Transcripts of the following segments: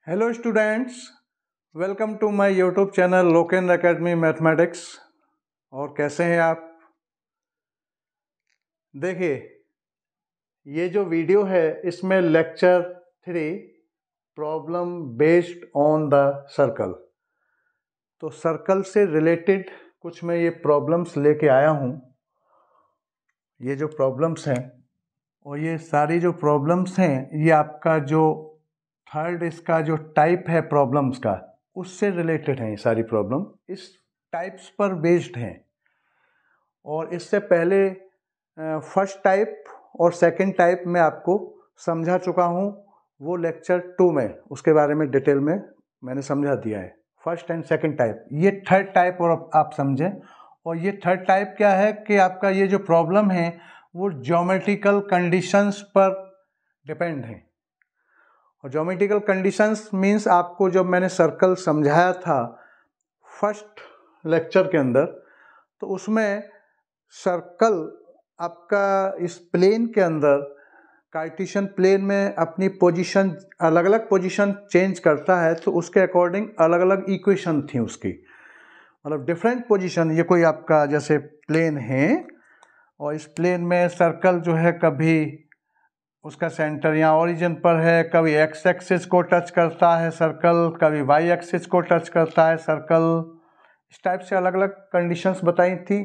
Hello students, welcome to my YouTube channel Loken academy mathematics. और कैसे हैं आप? देखिए, ये जो वीडियो है इसमें lecture 3 problem based on the circle. तो सर्कल से रिलेटेड कुछ मैं ये प्रॉब्लम्स लेके आया हूँ। ये जो प्रॉब्लम्स हैं और ये सारी जो प्रॉब्लम्स हैं ये आपका जो थर्ड इसका जो टाइप है प्रॉब्लम्स का उससे रिलेटेड है। ये सारी प्रॉब्लम इस टाइप्स पर बेस्ड हैं। और इससे पहले फर्स्ट टाइप और सेकंड टाइप में आपको समझा चुका हूँ। वो लेक्चर 2 में उसके बारे में डिटेल में मैंने समझा दिया है। फर्स्ट एंड सेकंड टाइप, ये थर्ड टाइप और आप समझें। और ये थर्ड टाइप क्या है कि आपका ये जो प्रॉब्लम है वो ज्योमेट्रिकल कंडीशंस पर डिपेंड है। और ज्योमेट्रिकल कंडीशंस मीन्स आपको जब मैंने सर्कल समझाया था फर्स्ट लेक्चर के अंदर, तो उसमें सर्कल आपका इस प्लेन के अंदर कार्टेशियन प्लेन में अपनी पोजीशन अलग अलग पोजीशन चेंज करता है। तो उसके अकॉर्डिंग अलग अलग इक्वेशन थी उसकी, मतलब डिफरेंट पोजीशन। ये कोई आपका जैसे प्लेन है और इस प्लेन में सर्कल जो है कभी उसका सेंटर यहाँ ओरिजिन पर है, कभी एक्स एक्सिस को टच करता है सर्कल, कभी वाई एक्सिस को टच करता है सर्कल। इस टाइप से अलग अलग कंडीशंस बताई थी।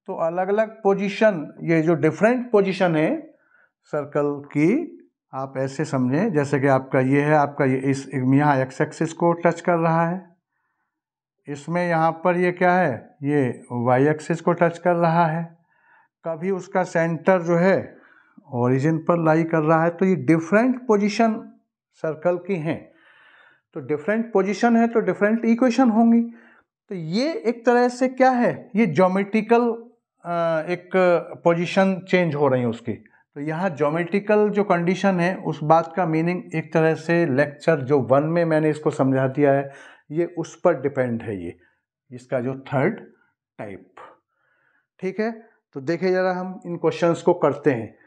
तो अलग अलग पोजीशन, ये जो डिफरेंट पोजीशन है सर्कल की, आप ऐसे समझें जैसे कि आपका ये है, आपका ये इस यहाँ एक्स एक्सिस को टच कर रहा है, इसमें यहाँ पर ये क्या है, ये वाई एक्सिस को टच कर रहा है, कभी उसका सेंटर जो है ओरिजिन पर लाई कर रहा है। तो ये डिफरेंट पोजीशन सर्कल की हैं। तो डिफरेंट पोजीशन है तो डिफरेंट इक्वेशन होंगी। तो ये एक तरह से क्या है, ये ज्योमेट्रिकल एक पोजीशन चेंज हो रही है उसकी। तो यहाँ ज्योमेट्रिकल जो कंडीशन है उस बात का मीनिंग एक तरह से लेक्चर जो 1 में मैंने इसको समझा दिया है, ये उस पर डिपेंड है ये इसका जो थर्ड टाइप। ठीक है, तो देखिए जरा हम इन क्वेश्चंस को करते हैं।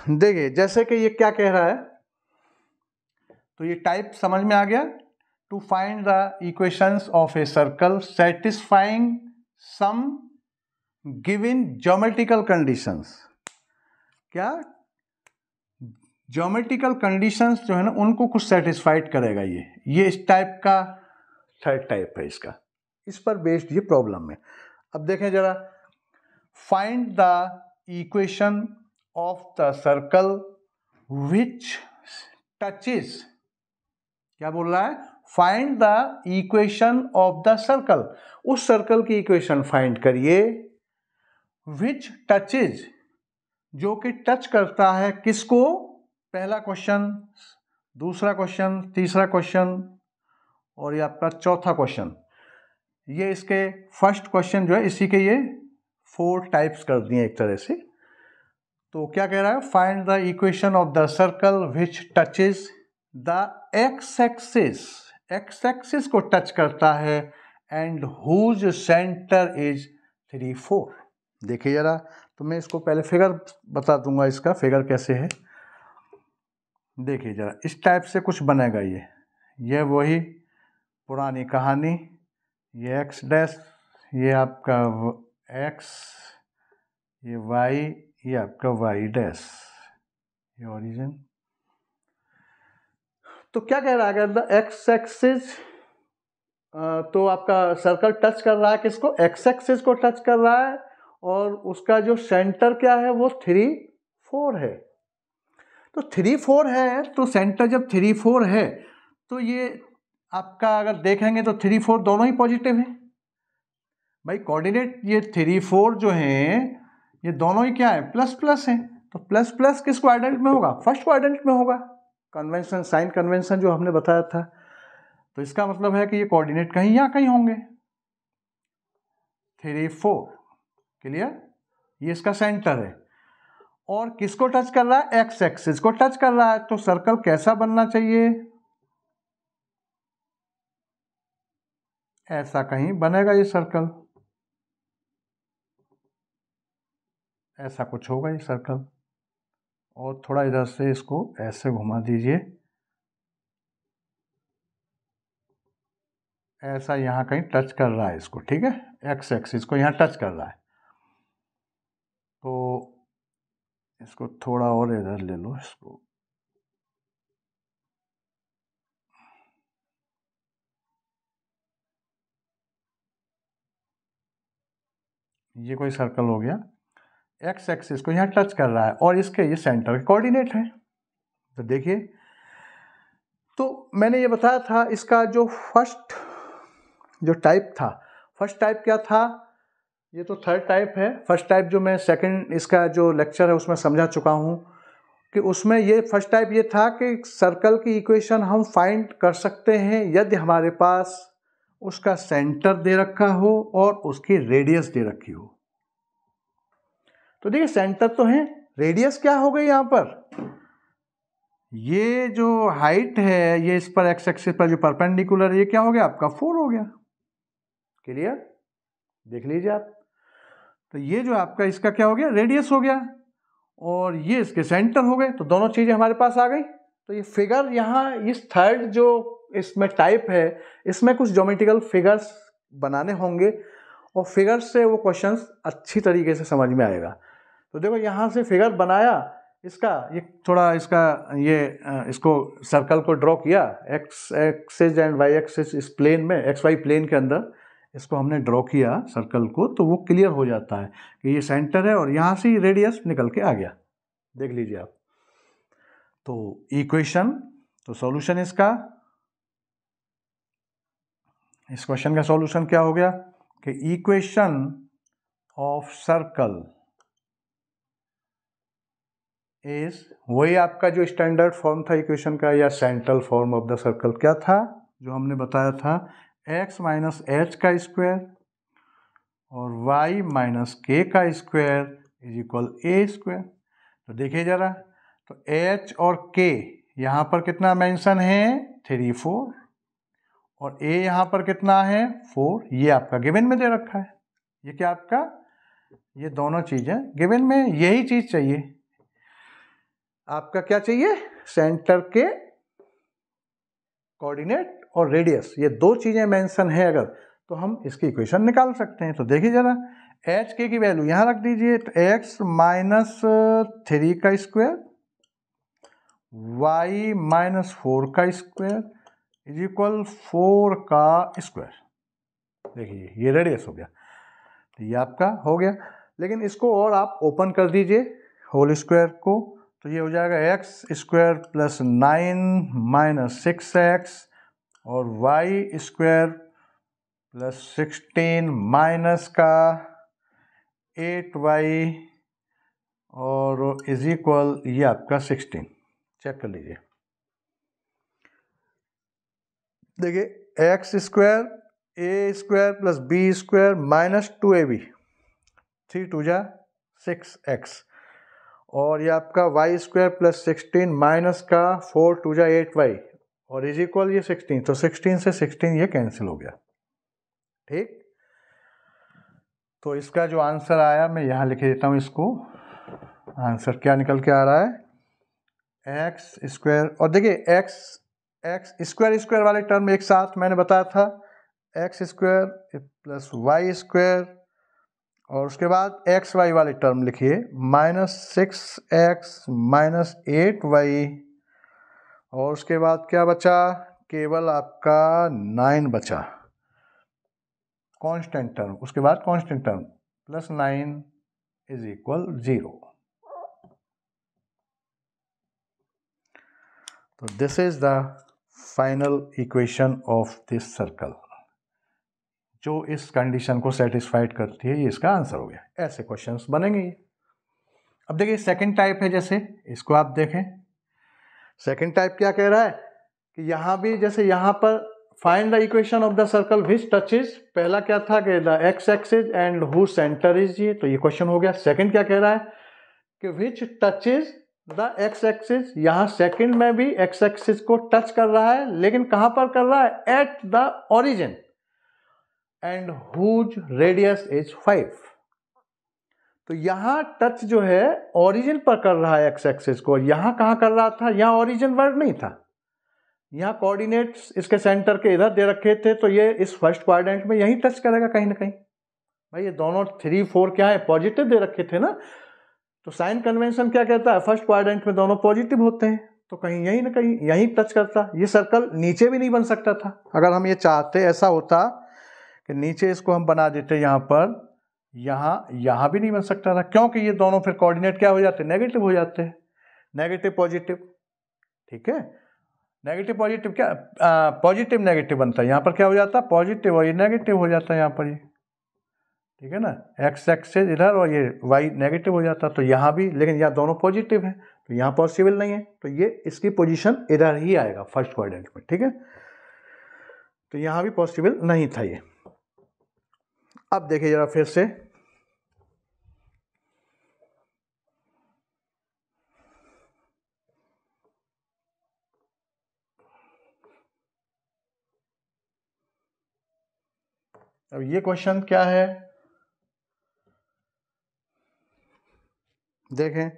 देखिए जैसे कि ये क्या कह रहा है, तो ये टाइप समझ में आ गया। To find the equations of a circle satisfying some given geometrical conditions. क्या ज्योमेट्रिकल कंडीशंस जो है ना उनको कुछ सेटिस्फाइड करेगा ये इस टाइप का थर्ड टाइप है इसका, इस पर बेस्ड ये प्रॉब्लम है। अब देखें जरा, find the equation of the circle which touches, क्या बोल रहा है, find the equation of the circle. उस सर्कल की इक्वेशन फाइंड करिए विच टचेज, जो कि टच करता है किसको, पहला क्वेश्चन, दूसरा क्वेश्चन, तीसरा क्वेश्चन और ये आपका चौथा क्वेश्चन। ये इसके फर्स्ट क्वेश्चन जो है इसी के ये 4 टाइप्स कर दिए एक तरह से। तो क्या कह रहा है, find the equation of the circle which touches the x axis, x axis को टच करता है, एंड हुज सेंटर इज 3, 4। देखिए जरा, तो मैं इसको पहले फिगर बता दूंगा, इसका फिगर कैसे है। देखिए जरा, इस टाइप से कुछ बनेगा ये वही पुरानी कहानी। ये एक्स डैश, ये आपका एक्स, ये वाई, ये आपका वाई डैश, ये ओरिजिन। तो क्या कह रहा है, अगर द एक्स एक्सिस, तो आपका सर्कल टच कर रहा है किसको, एक्स एक्सिस को टच कर रहा है, और उसका जो सेंटर क्या है वो 3, 4 है। तो 3, 4 है, तो सेंटर जब 3, 4 है तो ये आपका अगर देखेंगे तो 3, 4 दोनों ही पॉजिटिव हैं भाई। कोऑर्डिनेट ये 3, 4 जो हैं ये दोनों ही क्या है, प्लस प्लस हैं। तो प्लस प्लस किस क्वाड्रेंट में होगा, फर्स्ट क्वाड्रेंट में होगा। कन्वेंशन, साइन कन्वेंशन जो हमने बताया था। तो इसका मतलब है कि ये कोऑर्डिनेट कहीं यहाँ कहीं होंगे। 3, 4 क्लियर, ये इसका सेंटर है और किसको टच कर रहा है, एक्स एक्सिस को टच कर रहा है। तो सर्कल कैसा बनना चाहिए, ऐसा कहीं बनेगा ये सर्कल, ऐसा कुछ होगा ये सर्कल, और थोड़ा इधर से इसको ऐसे घुमा दीजिए, ऐसा यहाँ कहीं टच कर रहा है इसको, ठीक है, एक्स एक्सिस को यहाँ टच कर रहा है। तो इसको थोड़ा और इधर ले लो, इसको ये कोई सर्कल हो गया, एक्स एक्सिस को यहाँ टच कर रहा है और इसके ये सेंटर के कोऑर्डिनेट है। तो देखिए, तो मैंने ये बताया था इसका जो फर्स्ट जो टाइप था, फर्स्ट टाइप क्या था, ये तो थर्ड टाइप है। फर्स्ट टाइप जो मैं सेकंड इसका जो लेक्चर है उसमें समझा चुका हूँ कि उसमें ये फर्स्ट टाइप ये था कि सर्कल की इक्वेशन हम फाइंड कर सकते हैं यदि हमारे पास उसका सेंटर दे रखा हो और उसकी रेडियस दे रखी हो। तो देखिए सेंटर तो है, रेडियस क्या हो गई यहाँ पर, ये जो हाइट है ये इस पर एक्स एक्सिस पर जो परपेंडिकुलर है ये क्या हो गया आपका 4 हो गया। क्लियर, देख लीजिए आप। तो ये जो आपका इसका क्या हो गया, रेडियस हो गया, और ये इसके सेंटर हो गए, तो दोनों चीजें हमारे पास आ गई। तो ये फिगर यहाँ इस थर्ड जो इसमें टाइप है इसमें कुछ ज्योमेट्रिकल फिगर्स बनाने होंगे और फिगर्स से वो क्वेश्चंस अच्छी तरीके से समझ में आएगा। तो देखो यहाँ से फिगर बनाया इसका, ये थोड़ा इसका ये इसको सर्कल को ड्रॉ किया, x axis and y axis इस प्लेन में, एक्स वाई प्लेन के अंदर इसको हमने ड्रॉ किया सर्कल को, तो वो क्लियर हो जाता है कि ये सेंटर है और यहाँ से रेडियस निकल के आ गया। देख लीजिए आप। तो इक्वेशन, तो सॉल्यूशन इसका, इस क्वेश्चन का सॉल्यूशन क्या हो गया कि इक्वेशन ऑफ सर्कल इज, वही आपका जो स्टैंडर्ड फॉर्म था इक्वेशन का या central form of the circle क्या था जो हमने बताया था, x माइनस एच का स्क्वायर और y माइनस के का square is equal a square. तो देखिए जरा, तो h और k यहाँ पर कितना मेंशन है 3 4, और a यहाँ पर कितना है 4, ये आपका गिवन में दे रखा है। ये क्या आपका, ये दोनों चीजें गिवन में, यही चीज चाहिए आपका, क्या चाहिए, सेंटर के कोऑर्डिनेट और रेडियस, ये दो चीजें मेंशन है अगर, तो हम इसकी इक्वेशन निकाल सकते हैं। तो देखिए जरा, एच के की वैल्यू यहां रख दीजिए, तो एक्स माइनस 3 का स्क्वायर वाई माइनस 4 का स्क्वायर इज इक्वल 4 का स्क्वायर। देखिए ये रेडियस हो गया, तो ये आपका हो गया। लेकिन इसको और आप ओपन कर दीजिए होल स्क्वायर को, तो ये हो जाएगा x square plus 9 minus 6x और वाई स्क्वायर प्लस 16 माइनस का 8y और इज इक्वल ये आपका 16। चेक कर लीजिए, देखिए x square a square plus b square minus 2ab, 3 2 जा 6x, और ये आपका वाई स्क्वायर प्लस 16 माइनस का 4 2 जा 8y और इज इक्वल ये 16, तो 16 से 16 ये कैंसिल हो गया। ठीक, तो इसका जो आंसर आया मैं यहाँ लिख देता हूँ इसको, आंसर क्या निकल के आ रहा है एक्स स्क्वायर, और देखिए एक्स स्क्वायर स्क्वायर वाले टर्म एक साथ मैंने बताया था, x square plus y square और उसके बाद एक्स वाई वाले टर्म लिखिए, माइनस 6x माइनस 8y और उसके बाद क्या बचा, केवल आपका 9 बचा कांस्टेंट टर्म, उसके बाद constant term plus 9 is equal 0। तो this is the final equation of this circle, जो इस कंडीशन को सेटिस्फाइड करती है, ये इसका आंसर हो गया। ऐसे क्वेश्चंस बनेंगे ये। अब देखिए सेकंड टाइप है, जैसे इसको आप देखें, सेकंड टाइप क्या कह रहा है कि यहाँ भी जैसे यहाँ पर find the equation of the circle which touches, पहला क्या था कि the x axis and who centre is, ये तो ये क्वेश्चन हो गया। सेकंड क्या कह रहा है कि विच टचेज द एक्स एक्सिस, यहाँ सेकंड में भी एक्स एक्सिस को टच कर रहा है, लेकिन कहाँ पर कर रहा है, at the origin. And whose radius is 5। तो यहाँ टच जो है ओरिजिन पर कर रहा है एक्स एक्सिस को, यहाँ कहाँ कर रहा था, यहाँ ओरिजिन वर्ड नहीं था, यहाँ कोऑर्डिनेट्स इसके सेंटर के इधर दे रखे थे, तो ये इस फर्स्ट क्वाड्रेंट में यहीं टच करेगा कहीं ना कहीं। भाई ये दोनों 3 4 क्या है, पॉजिटिव दे रखे थे ना, तो साइन कन्वेंशन क्या कहता है, फर्स्ट क्वाड्रेंट में दोनों पॉजिटिव होते हैं, तो कहीं यहीं ना कहीं यहीं टच करता। ये सर्कल नीचे भी नहीं बन सकता था, अगर हम ये चाहते ऐसा होता कि नीचे इसको हम बना देते यहाँ पर, यहाँ भी नहीं बन सकता था, क्योंकि ये दोनों फिर कोऑर्डिनेट क्या हो जाते, नेगेटिव हो जाते हैं, नेगेटिव पॉजिटिव। ठीक है, नेगेटिव पॉजिटिव क्या, पॉजिटिव नेगेटिव बनता है, यहाँ पर क्या हो जाता है, पॉजिटिव, और ये नेगेटिव हो जाता है यहाँ पर ये। ठीक है ना, एक्स एक्सिस इधर और ये वाई नेगेटिव हो जाता, तो यहाँ भी, लेकिन यहाँ दोनों पॉजिटिव है, तो यहाँ पॉसिबल नहीं है, तो ये इसकी पोजीशन इधर ही आएगा फर्स्ट क्वाड्रेंट में। ठीक है, तो यहाँ भी पॉसिबल नहीं था ये। अब देखिए जरा फिर से, अब ये क्वेश्चन क्या है देखें,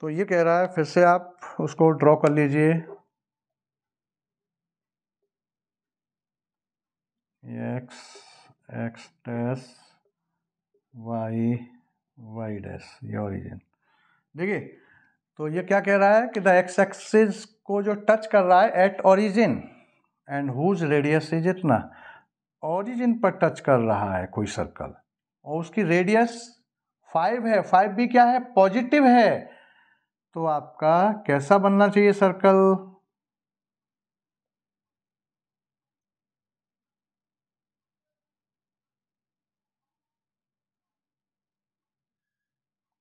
तो ये कह रहा है, फिर से आप उसको ड्रॉ कर लीजिए, x x dash y y dash, ये ओरिजिन। देखिए तो ये क्या कह रहा है कि द एक्स एक्सिस को जो टच कर रहा है at origin and whose radius is इतना, ओरिजिन पर टच कर रहा है कोई सर्कल और उसकी रेडियस 5 है, 5 भी क्या है, पॉजिटिव है, तो आपका कैसा बनना चाहिए सर्कल,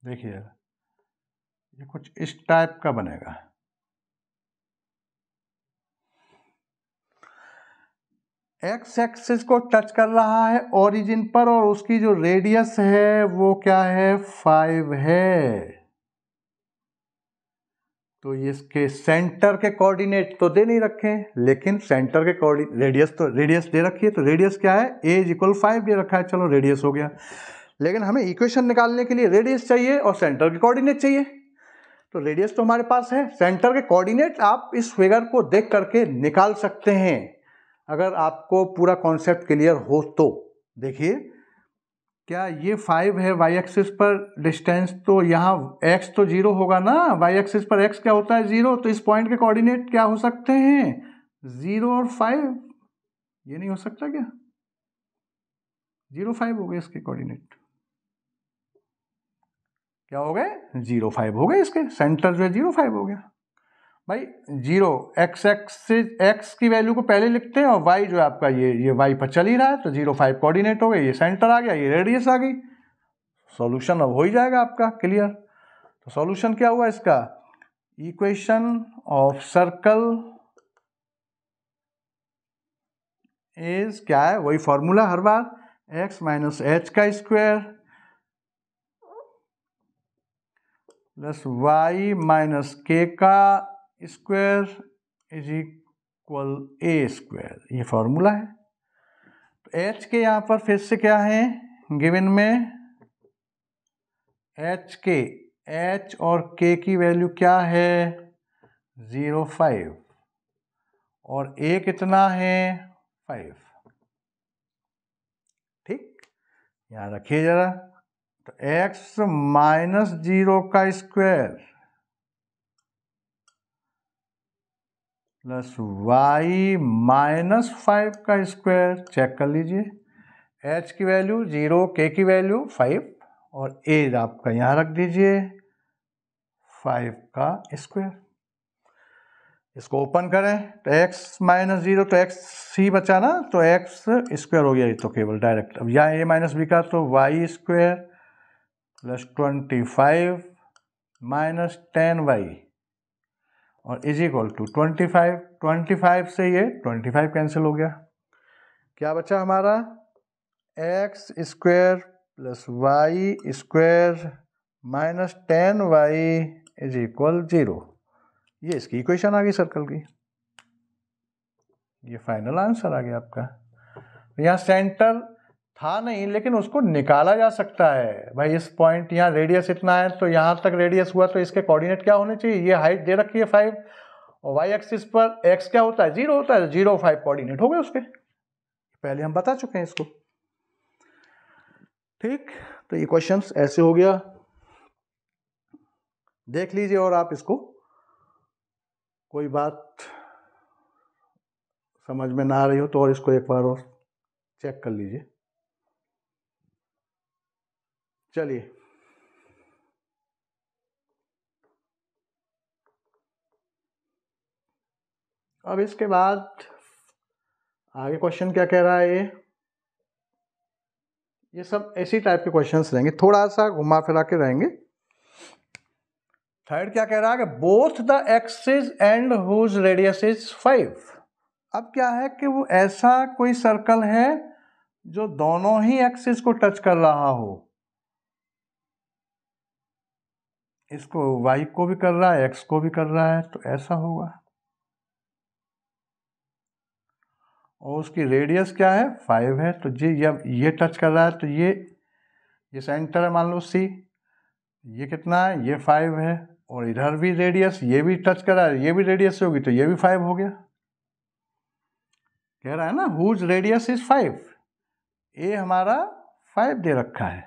देखिए ये कुछ इस टाइप का बनेगा। एक्स एक्सिस को टच कर रहा है ओरिजिन पर और उसकी जो रेडियस है वो क्या है, 5 है, तो इसके सेंटर के कोऑर्डिनेट तो दे नहीं रखे, लेकिन सेंटर के कोऑर्डिनेट रेडियस दे रखी है, तो रेडियस क्या है, ए इज इक्वल 5 दे रखा है, चलो रेडियस हो गया, लेकिन हमें इक्वेशन निकालने के लिए रेडियस चाहिए और सेंटर के कोऑर्डिनेट चाहिए, तो रेडियस तो हमारे पास है, सेंटर के कोऑर्डिनेट आप इस फिगर को देख करके निकाल सकते हैं, अगर आपको पूरा कॉन्सेप्ट क्लियर हो तो। देखिए क्या ये 5 है वाई एक्सिस पर डिस्टेंस, तो यहाँ x तो 0 होगा ना, वाई एक्सिस पर x क्या होता है, 0, तो इस पॉइंट के कोऑर्डिनेट क्या हो सकते हैं, 0 और 5, ये नहीं हो सकता क्या, 0 5 हो गए इसके कोऑर्डिनेट, क्या हो गए, 0 5 हो गए, इसके सेंटर जो है 0 5 हो गया। भाई 0 एक्स एक्सिस x की वैल्यू को पहले लिखते हैं और y जो है आपका ये y पर चल ही रहा है, तो 0 5 कोऑर्डिनेट हो गए, ये सेंटर आ गया, ये रेडियस आ गई, सॉल्यूशन अब हो ही जाएगा आपका क्लियर। तो सॉल्यूशन क्या हुआ इसका, इक्वेशन ऑफ सर्कल इज क्या है, वही फॉर्मूला हर बार, x माइनस एच का square plus y minus k का square is equal a square, ये फॉर्मूला है। तो h के यहाँ पर फिर से क्या है गिवन में, h और k की वैल्यू क्या है, 0 5 और a कितना है, 5। ठीक, यहाँ रखिए जरा, तो x माइनस 0 का स्क्वायर प्लस y माइनस 5 का स्क्वायर, चेक कर लीजिए, h की वैल्यू 0, k की वैल्यू 5 और a आपका यहाँ रख दीजिए 5 का स्क्वायर। इसको ओपन करें तो x माइनस 0, तो x ही बचा ना, तो x स्क्वायर हो गया, ये तो केवल डायरेक्ट, अब यहाँ a माइनस b का तो y square plus 25 minus 10y और इज इक्वल टू 25 से ये 25 कैंसिल हो गया, क्या बचा हमारा, x square plus y square minus 10y is equal 0, ये इसकी इक्वेशन आ गई सर्कल की। ये फाइनल आंसर आ गया आपका। यहाँ सेंटर था नहीं, लेकिन उसको निकाला जा सकता है भाई। इस पॉइंट यहाँ रेडियस इतना है तो यहाँ तक रेडियस हुआ, तो इसके कोऑर्डिनेट क्या होने चाहिए? ये हाइट दे रखी है 5 और वाई एक्सिस पर एक्स क्या होता है? 0 होता है। 0 5 कोऑर्डिनेट हो गए उसके, पहले हम बता चुके हैं इसको। ठीक, तो ये क्वेश्चंस ऐसे हो गया, देख लीजिए। और आप इसको कोई बात समझ में ना आ रही हो तो और इसको एक बार और चेक कर लीजिए। चलिए अब इसके बाद आगे क्वेश्चन क्या कह रहा है? ये सब ऐसी टाइप के क्वेश्चंस रहेंगे, थोड़ा सा घुमा फिरा के रहेंगे। थर्ड क्या कह रहा है कि both the axis and whose radius is 5। अब क्या है कि वो ऐसा कोई सर्कल है जो दोनों ही एक्सिस को टच कर रहा हो, इसको y को भी कर रहा है, x को भी कर रहा है, तो ऐसा होगा। और उसकी रेडियस क्या है? 5 है। तो जब ये टच कर रहा है तो ये सेंटर है मान लो C, ये कितना है? ये 5 है। और इधर भी रेडियस, ये भी टच कर रहा है, ये भी रेडियस से होगी तो ये भी 5 हो गया। कह रहा है ना हुज रेडियस इज 5, ये हमारा 5 दे रखा है।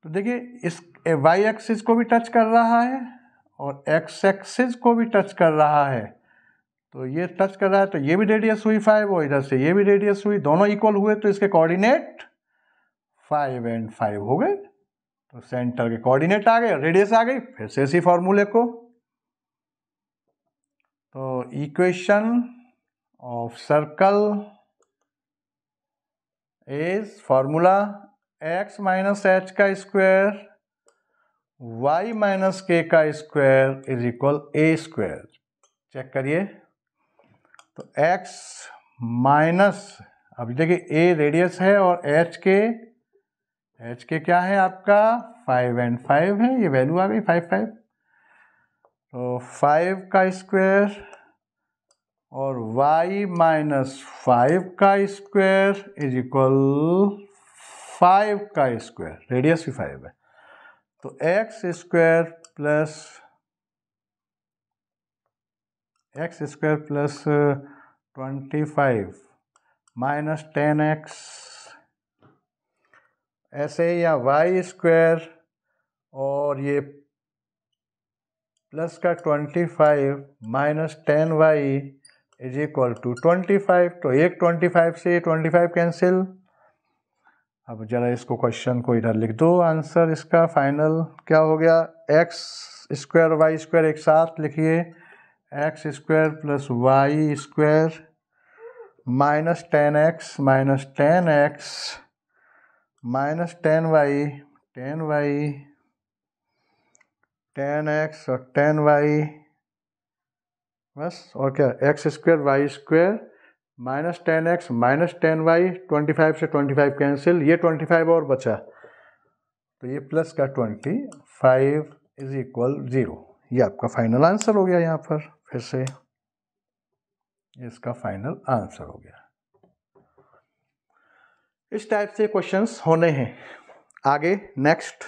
तो देखिए इस वाई एक्सिस को भी टच कर रहा है और एक्स एक्सिस को भी टच कर रहा है। तो ये टच कर रहा है तो ये भी रेडियस हुई 5 और इधर से ये भी रेडियस हुई, दोनों इक्वल हुए तो इसके कोऑर्डिनेट 5 एंड 5 हो गए। तो सेंटर के कोऑर्डिनेट आ गए, रेडियस आ गई। फिर से इसी फॉर्मूले को, तो equation of circle is formula x minus h का स्क्वायर y माइनस के का square is equal a square. Check करिए, तो x माइनस, अब देखिए a रेडियस है और h के क्या है आपका? 5 एंड 5 है, ये वैल्यू आ गई 5 5। तो 5 का स्क्वायर और y माइनस 5 का स्क्वायर इज इक्वल 5 का स्क्वायर, रेडियस भी 5 है। तो x square plus 25 minus 10x, ऐसे ही या वाई स्क्वायर और ये प्लस का 25 minus 10y is equal to 25। तो एक 25 से 25 कैंसिल। अब जरा इसको क्वेश्चन को इधर लिख दो, आंसर इसका फाइनल क्या हो गया? एक्स स्क्वायर वाई स्क्वायर एक साथ लिखिए, x square plus y square minus 10x minus 10x minus 10y 10x और 10y, बस। और क्या? X square y square minus 10x minus 10y, 25 से 25 कैंसिल, ये 25 और बचा तो ये प्लस का 25 इज इक्वल 0। ये आपका फाइनल आंसर हो गया। यहाँ पर फिर से इसका फाइनल आंसर हो गया। इस टाइप से क्वेश्चंस होने हैं। आगे नेक्स्ट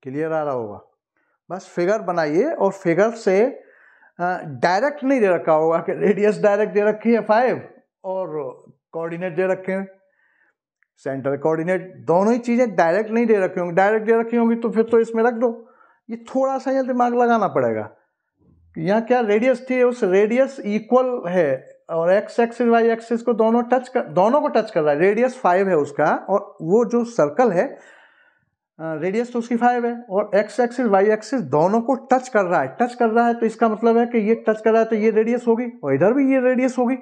क्लियर आ रहा होगा। बस फिगर बनाइए और फिगर से डायरेक्ट नहीं दे रखा होगा कि रेडियस डायरेक्ट दे रखी है 5 और कोऑर्डिनेट दे रखे हैं, सेंटर कोऑर्डिनेट, दोनों ही चीज़ें डायरेक्ट नहीं दे रखी होंगी। डायरेक्ट दे रखी होंगी तो फिर तो इसमें रख दो। ये थोड़ा सा यहाँ दिमाग लगाना पड़ेगा। यहाँ क्या रेडियस थी, उस रेडियस इक्वल है और एक्स एक्सिस वाई एक्सिस को दोनों को टच कर रहा है। रेडियस 5 है उसका और वो जो सर्कल है रेडियस तो उसकी 5 है और एक्स एक्सिस वाई एक्सिस दोनों को टच कर रहा है। तो इसका मतलब है कि ये टच कर रहा है तो ये रेडियस होगी और इधर भी ये रेडियस होगी।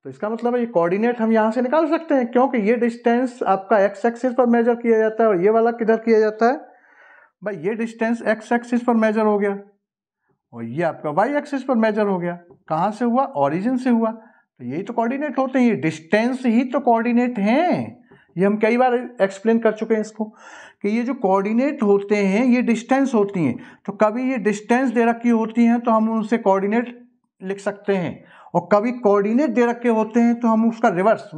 तो इसका मतलब है ये कोऑर्डिनेट हम यहाँ से निकाल सकते हैं, क्योंकि ये डिस्टेंस आपका एक्स एक्सिस पर मेजर किया जाता है और ये वाला किधर किया जाता है भाई? ये डिस्टेंस एक्स एक्सिस पर मेजर हो गया और ये आपका वाई एक्सिस पर मेजर हो गया। कहाँ से हुआ? ओरिजिन से हुआ। तो यही तो कोऑर्डिनेट होते हैं, ये डिस्टेंस ही तो कोऑर्डिनेट हैं। ये हम कई बार एक्सप्लेन कर चुके हैं इसको कि ये जो कोऑर्डिनेट होते हैं ये डिस्टेंस होती हैं। तो कभी ये डिस्टेंस दे रखी होती हैं तो हम उनसे कोऑर्डिनेट लिख सकते हैं, और कभी कोऑर्डिनेट दे रखे होते हैं तो हम उसका रिवर्स,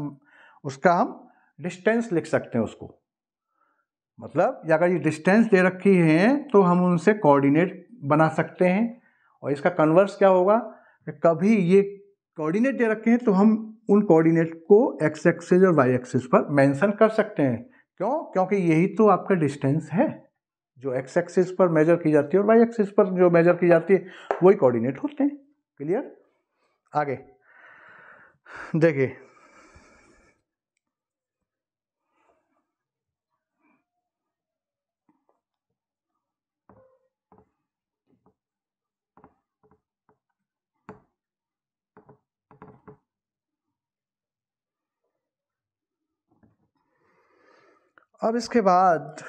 उसका हम डिस्टेंस लिख सकते हैं उसको। मतलब अगर ये डिस्टेंस दे रखी है तो हम उनसे कोऑर्डिनेट बना सकते हैं, और इसका कन्वर्स क्या होगा कि कभी ये कोऑर्डिनेट दे रखे हैं तो हम उन कोऑर्डिनेट को एक्स एक्सिस और वाई एक्सिस पर मेंशन कर सकते हैं। क्यों? क्योंकि यही तो आपका डिस्टेंस है जो एक्स एक्सिस पर मेजर की जाती है और वाई एक्सिस पर जो मेजर की जाती है वही कोऑर्डिनेट होते हैं। क्लियर? आगे देखिए, अब इसके बाद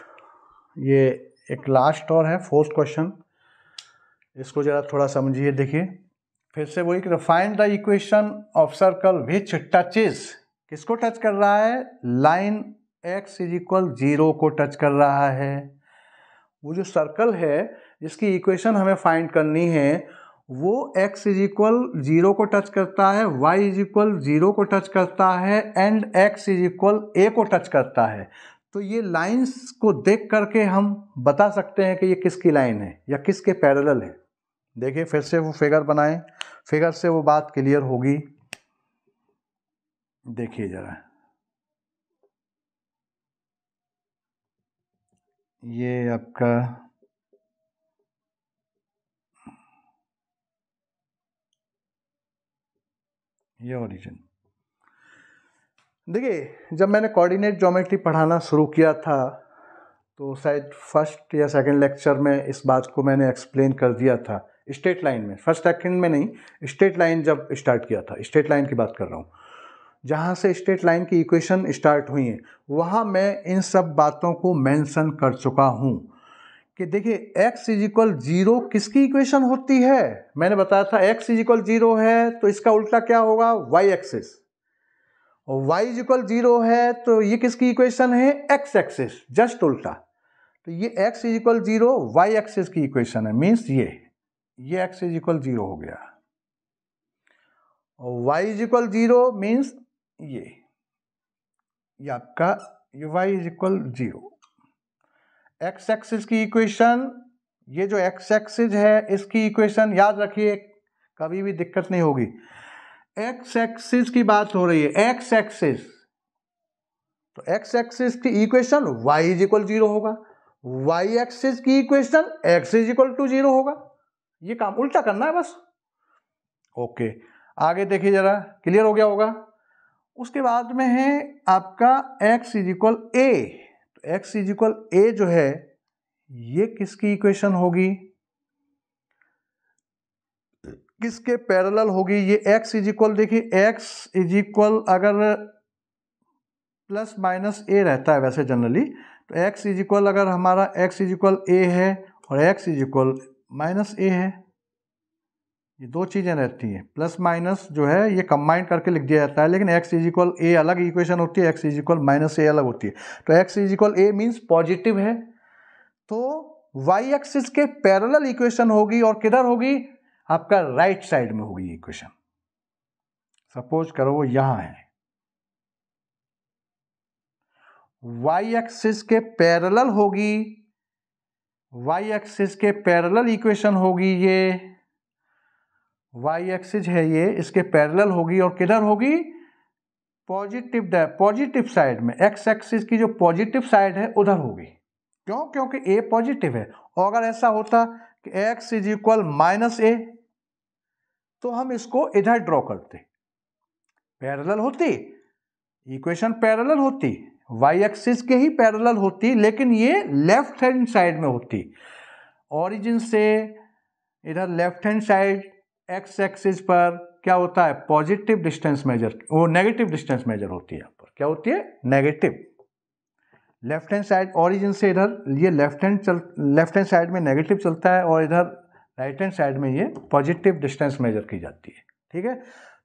ये एक लास्ट और है, फोर्थ क्वेश्चन। इसको जरा थोड़ा समझिए। देखिए फिर से वही, find the equation of circle which touches, किसको टच कर रहा है? लाइन x इज इक्वल 0 को टच कर रहा है। वो जो सर्कल है जिसकी इक्वेशन हमें फाइंड करनी है वो x इज इक्वल 0 को टच करता है, y इज इक्वल 0 को टच करता है and x is equal a को टच करता है। तो ये लाइंस को देख करके हम बता सकते हैं कि ये किसकी लाइन है या किसके पैरेलल है। देखिए फिर से वो फिगर बनाएं, फिगर से वो बात क्लियर होगी। देखिए जरा, ये आपका ये ओरिजिन। देखिए जब मैंने कोऑर्डिनेट ज्योमेट्री पढ़ाना शुरू किया था तो शायद फर्स्ट या सेकंड लेक्चर में इस बात को मैंने एक्सप्लेन कर दिया था। स्ट्रेट लाइन में, फर्स्ट सेकंड में नहीं, स्ट्रेट लाइन जब स्टार्ट किया था, स्ट्रेट लाइन की बात कर रहा हूँ, जहाँ से स्ट्रेट लाइन की इक्वेशन स्टार्ट हुई है वहाँ मैं इन सब बातों को मेंशन कर चुका हूँ कि देखिए x इज इक्वल 0 किसकी इक्वेशन होती है। मैंने बताया था x इज इक्वल 0 है तो इसका उल्टा क्या होगा? y axis. और y इज इक्वल 0 है तो ये किसकी इक्वेशन है? x एक्सिस, जस्ट उल्टा। तो ये x is equal 0 y axis की इक्वेशन है, मीन्स ये x इज इक्वल 0 हो गया, और y इज इक्वल 0 मीन्स ये आपका ये y is equal 0। x axis की इक्वेशन, ये जो x एक्सिस है इसकी इक्वेशन याद रखिए, कभी भी दिक्कत नहीं होगी। x एक्सिस की बात हो रही है, x एक्सिस, तो x एक्सिस की इक्वेशन y इज इक्वल 0 होगा, y एक्सिस की equation x is equal to 0 होगा। ये काम उल्टा करना है बस। ओके, आगे देखिए जरा, क्लियर हो गया होगा। उसके बाद में है आपका x इज इक्वल a। तो x इज इक्वल a जो है ये किसकी इक्वेशन होगी, किसके पैरेलल होगी? ये x इज इक्वल, देखिए x इज इक्वल अगर प्लस माइनस a रहता है वैसे जनरली, तो x इज इक्वल अगर हमारा x इज इक्वल a है और x is equal minus a है, ये दो चीज़ें रहती हैं। प्लस माइनस जो है ये कंबाइन करके लिख दिया जाता है, लेकिन x इज इक्वल a अलग इक्वेशन होती है, x is equal minus a अलग होती है। तो x is equal a means positive है, तो y एक्सिस के पैरेलल इक्वेशन होगी, और किधर होगी? आपका राइट साइड में होगी इक्वेशन। सपोज करो वो यहां है, y एक्सिस के पैरेलल होगी, y एक्सिस के पैरेलल इक्वेशन होगी, ये y एक्सिस है ये, इसके पैरेलल होगी, और किधर होगी? पॉजिटिव साइड में, x एक्सिस की जो पॉजिटिव साइड है उधर होगी। क्यों? क्योंकि a पॉजिटिव है। और अगर ऐसा होता कि x is equal minus a तो हम इसको इधर ड्रॉ करते, पैरेलल होती इक्वेशन, पैरेलल होती, y एक्सिस के ही पैरेलल होती, लेकिन ये लेफ्ट हैंड साइड में होती। ओरिजिन से इधर left hand side x axis पर क्या होता है? पॉजिटिव डिस्टेंस मेजर, वो नेगेटिव डिस्टेंस मेजर होती है। यहाँ पर क्या होती है? Negative. Left hand side origin से इधर ये लेफ्ट हैंड साइड में नेगेटिव चलता है, और इधर राइट हैंड साइड में ये पॉजिटिव डिस्टेंस मेजर की जाती है। ठीक है,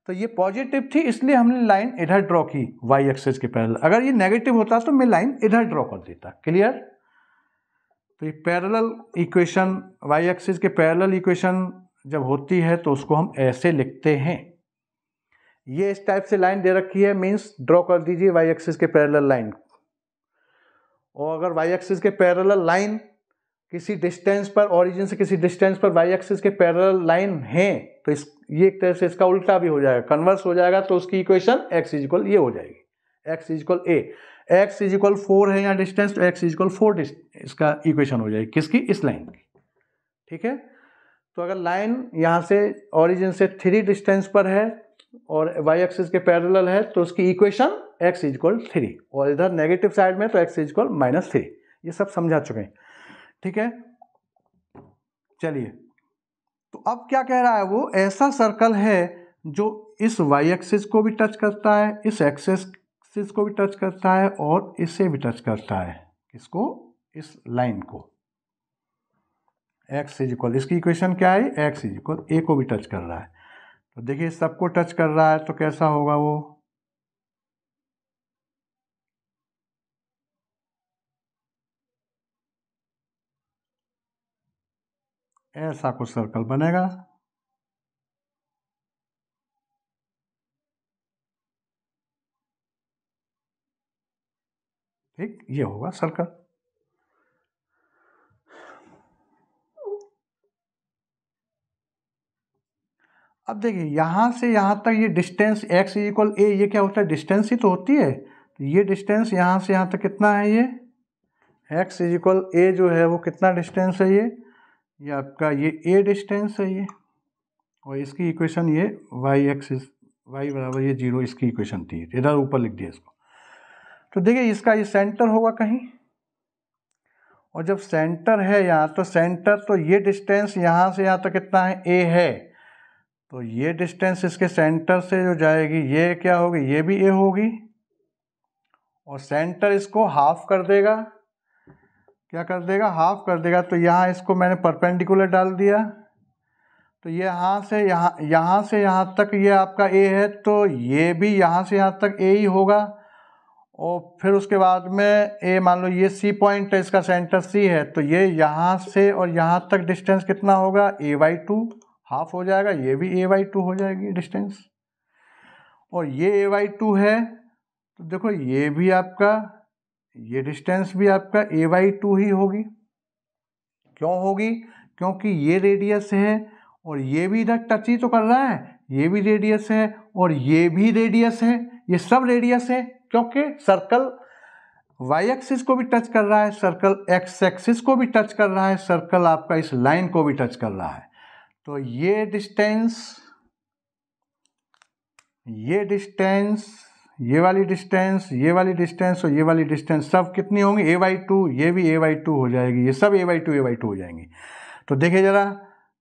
तो ये पॉजिटिव थी इसलिए हमने लाइन इधर ड्रॉ की वाई एक्सिस के पैरेलल। अगर ये नेगेटिव होता तो मैं लाइन इधर ड्रॉ कर देता। क्लियर? तो ये पैरेलल इक्वेशन, वाई एक्सिस के पैरेलल इक्वेशन जब होती है तो उसको हम ऐसे लिखते हैं। ये इस टाइप से लाइन दे रखी है, मीन्स ड्रॉ कर दीजिए वाई एक्सिस के पैरेलल लाइन। और अगर वाई एक्सिस के पैरेलल लाइन किसी डिस्टेंस पर, ओरिजिन से किसी डिस्टेंस पर वाई एक्सिस के पैरेलल लाइन है तो ये एक तरह से इसका उल्टा भी हो जाएगा, कन्वर्स हो जाएगा। तो उसकी इक्वेशन x इक्वल ये हो जाएगी, x equal a, x equal 4 है यहाँ डिस्टेंस, तो x इक्वल 4 इसका इक्वेशन हो जाएगी किसकी? इस लाइन की। ठीक है? तो अगर लाइन यहाँ से ओरिजिन से 3 डिस्टेंस पर है और वाई एक्सिस के पैरेलल है तो उसकी इक्वेशन x इक्वल 3, और इधर नेगेटिव साइड में तो x इक्वल -3। ये सब समझा चुके हैं। ठीक है? चलिए, तो अब क्या कह रहा है वो? ऐसा सर्कल है जो इस वाई एक्सिस को भी टच करता है, इस एक्सिस को भी टच करता है और इसे भी टच करता है। किसको? इस लाइन को। x इक्वल, इसकी इक्वेशन क्या है? x इक्वल a को भी टच कर रहा है। तो देखिए सबको टच कर रहा है तो कैसा होगा वो? ऐसा कुछ सर्कल बनेगा। ठीक, ये होगा सर्कल। अब देखिए यहां से यहां तक ये डिस्टेंस x इक्वल a, ये क्या होता है? डिस्टेंस ही तो होती है। तो ये डिस्टेंस यहां से यहां तक कितना है? ये x इक्वल a जो है वो कितना डिस्टेंस है? ये आपका ये a डिस्टेंस है ये, और इसकी इक्वेशन ये y एक्सिस, y बराबर ये 0 इसकी इक्वेशन थी। इधर ऊपर लिख दिया इसको। तो देखिए इसका ये सेंटर होगा कहीं, और जब सेंटर है यहाँ तो सेंटर, तो ये डिस्टेंस यहाँ से यहाँ तक कितना है? a है। तो ये डिस्टेंस इसके सेंटर से जो जाएगी ये क्या होगी? ये भी a होगी, और सेंटर इसको हाफ कर देगा। क्या कर देगा? हाफ कर देगा। तो यहाँ इसको मैंने परपेंडिकुलर डाल दिया, तो ये यहाँ से यहाँ तक ये आपका a है, तो ये भी यहाँ से यहाँ तक a ही होगा। और फिर उसके बाद में a, मान लो ये C पॉइंट है, इसका सेंटर C है, तो ये यहाँ से और यहाँ तक डिस्टेंस कितना होगा? a/2 हाफ हो जाएगा, ये भी a/2 हो जाएगी डिस्टेंस। और ये a/2 है तो देखो ये भी आपका, ये डिस्टेंस भी आपका a/2 ही होगी। क्यों होगी? क्योंकि ये रेडियस है और ये भी इधर टच ही तो कर रहा है, ये भी रेडियस है और ये भी रेडियस है, ये सब रेडियस है। क्योंकि सर्कल वाई एक्सिस को भी टच कर रहा है, सर्कल एक्स एक्सिस को भी टच कर रहा है, सर्कल आपका इस लाइन को भी टच कर रहा है। तो ये डिस्टेंस, ये डिस्टेंस, ये वाली डिस्टेंस, ये वाली डिस्टेंस और ये वाली डिस्टेंस सब कितनी होंगी? a/2। ये भी a/2 हो जाएगी, ये सब a/2 हो जाएंगी। तो देखिए जरा,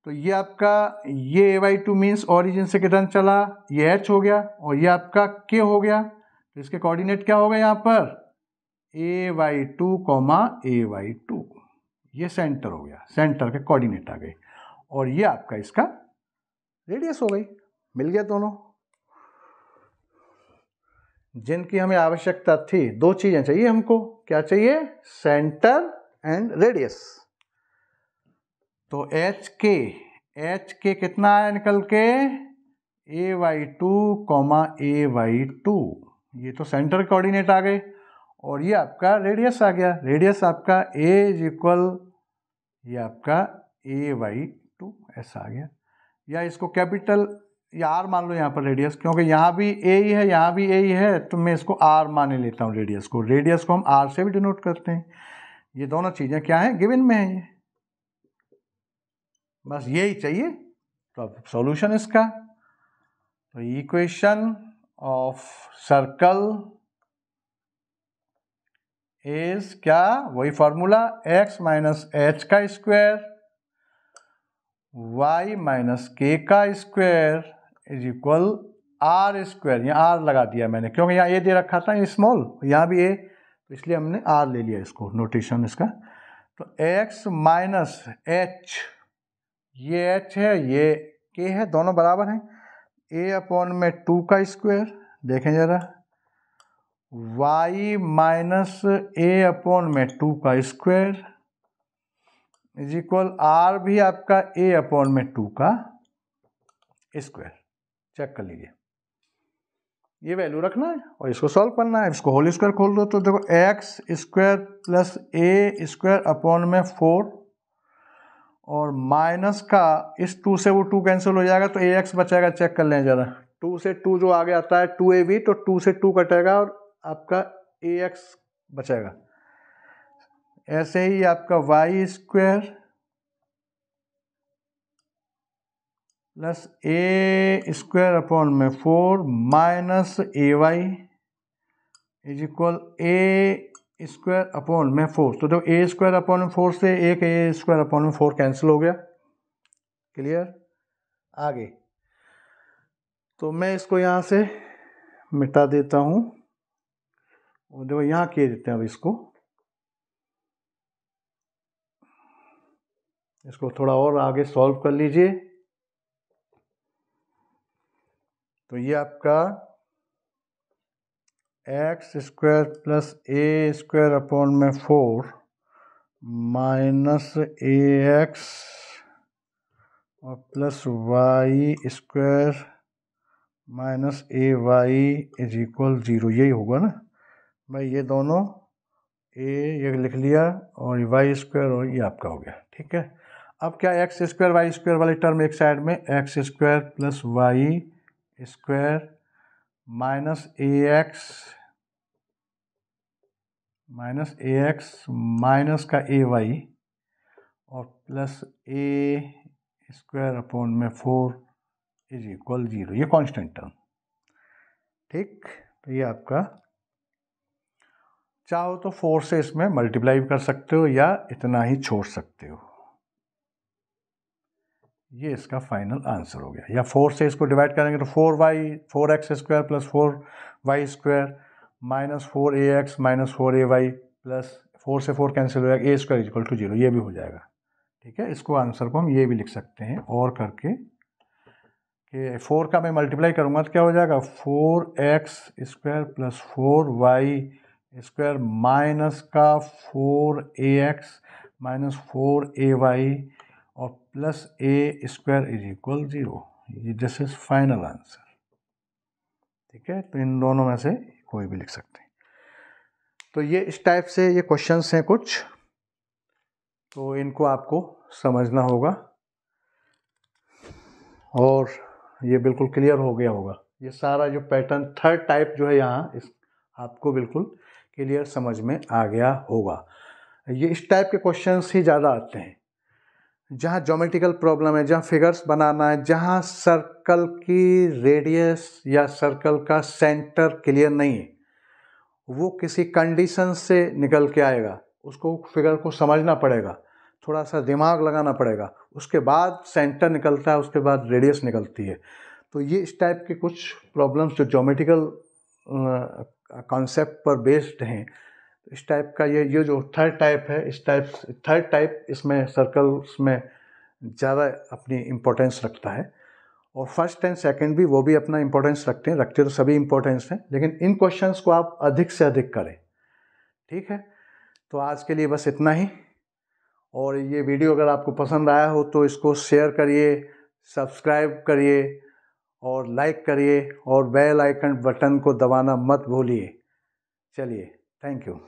तो ये आपका ये a/2 मीन्स ओरिजिन से किधर चला? ये h हो गया, और ये आपका k हो गया। तो इसके कोऑर्डिनेट क्या हो गए यहाँ पर? a/2, a/2। ये सेंटर हो गया, सेंटर के कोऑर्डिनेट आ गए, और ये आपका इसका रेडियस हो गई। मिल गया दोनों जिनकी हमें आवश्यकता थी। दो चीजें चाहिए हमको। क्या चाहिए? Centre and radius. तो एच के कितना आया निकल के? a/2, a/2। ये तो सेंटर कोऑर्डिनेट आ गए, और ये आपका रेडियस आ गया। रेडियस आपका a इक्वल, ये आपका a/2 ऐसा आ गया। या इसको कैपिटल या r मान लो यहाँ पर रेडियस, क्योंकि यहाँ भी a ही है, यहाँ भी a ही है, तो मैं इसको r माने लेता हूँ रेडियस को। रेडियस को हम r से भी डिनोट करते हैं। ये दोनों चीज़ें क्या हैं? गिवन में है ये, बस यही चाहिए। तो अब सॉल्यूशन इसका, तो इक्वेशन ऑफ सर्कल इज क्या? वही फॉर्मूला, x माइनस h का स्क्वायर y माइनस k का square is equal r square. यहाँ r लगा दिया मैंने, क्योंकि यहाँ a दे रखा था, ये स्मॉल, यहाँ भी a, तो इसलिए हमने r ले लिया इसको, नोटेशन इसका। तो x माइनस h, ये h है, ये k है, दोनों बराबर हैं। a अपॉन में 2 का स्क्वायर, देखें ज़रा, y माइनस a अपॉन में 2 का स्क्वायर इज इक्वल r भी आपका a अपॉन में 2 का स्क्वायर। चेक कर लीजिए, ये वैल्यू रखना है और इसको सॉल्व करना है। इसको होल स्क्वायर खोल दो तो देखो x square plus a square upon में 4 और माइनस का इस 2 से वो 2 कैंसिल हो जाएगा तो ए एक्स बचेगा। चेक कर लें ज़रा, 2 से 2 जो आगे आता है 2ab, तो 2 से 2 कटेगा और आपका ए एक्स बचेगा। ऐसे ही आपका y square plus a square upon में 4 minus a y is equal a square upon में 4। तो देखो ए स्क्वायर अपॉन में 4 से एक ए स्क्वायर अपॉन में 4 कैंसिल हो गया। क्लियर? आगे तो मैं इसको यहाँ से मिटा देता हूँ और देखो यहाँ किए देते हैं। अब इसको थोड़ा और आगे सॉल्व कर लीजिए। तो ये आपका x square plus a square upon में 4 माइनस ए एक्स और plus y square minus a y is equal 0, यही होगा ना भाई। ये दोनों ये लिख लिया और वाई स्क्वायर और ये आपका हो गया। ठीक है, अब क्या एक्स स्क्वायर वाई स्क्वायर वाली टर्म एक साइड में, x square plus y square minus a x minus का ए वाई और प्लस ए स्क्वायर अपॉन में 4 इज इक्वल 0, ये कांस्टेंट टर्म। ठीक, तो ये आपका, चाहो तो 4 से इसमें मल्टीप्लाई भी कर सकते हो या इतना ही छोड़ सकते हो। ये इसका फाइनल आंसर हो गया। या 4 से इसको डिवाइड करेंगे तो 4x square plus 4y square minus 4ax minus 4ay plus 4 से 4 कैंसिल हो जाएगा, ए स्क्वायर इक्वल टू 0, ये भी हो जाएगा। ठीक है, इसको आंसर को हम ये भी लिख सकते हैं और करके कि 4 का मैं मल्टीप्लाई करूँगा तो क्या हो जाएगा, 4x square plus 4y square minus का 4ax माइनस 4ay और plus a square is equal 0। This is final answer. ठीक है, तो इन दोनों में से कोई भी लिख सकते हैं। तो ये इस टाइप से ये क्वेश्चंस हैं कुछ, तो इनको आपको समझना होगा और ये बिल्कुल क्लियर हो गया होगा। ये सारा जो पैटर्न थर्ड टाइप जो है यहाँ, इस आपको बिल्कुल क्लियर समझ में आ गया होगा। ये इस टाइप के क्वेश्चंस ही ज़्यादा आते हैं जहाँ ज्योमेट्रिकल प्रॉब्लम है, जहाँ फिगर्स बनाना है, जहाँ सर्कल की रेडियस या सर्कल का सेंटर क्लियर नहीं है, वो किसी कंडीशन से निकल के आएगा, उसको फिगर को समझना पड़ेगा, थोड़ा सा दिमाग लगाना पड़ेगा, उसके बाद सेंटर निकलता है, उसके बाद रेडियस निकलती है। तो ये इस टाइप के कुछ प्रॉब्लम्स जो ज्योमेट्रिकल कॉन्सेप्ट पर बेस्ड हैं, इस टाइप का ये जो थर्ड टाइप है, इस थर्ड टाइप इसमें सर्कल्स में ज़्यादा अपनी इम्पोर्टेंस रखता है और फर्स्ट एंड सेकंड भी वो भी अपना इम्पोर्टेंस रखते तो सभी इम्पोर्टेंस हैं, लेकिन इन क्वेश्चंस को आप अधिक से अधिक करें। ठीक है, तो आज के लिए बस इतना ही। और ये वीडियो अगर आपको पसंद आया हो तो इसको शेयर करिए, सब्सक्राइब करिए और लाइक करिए और बेल आइकन बटन को दबाना मत भूलिए। चलिए, थैंक यू।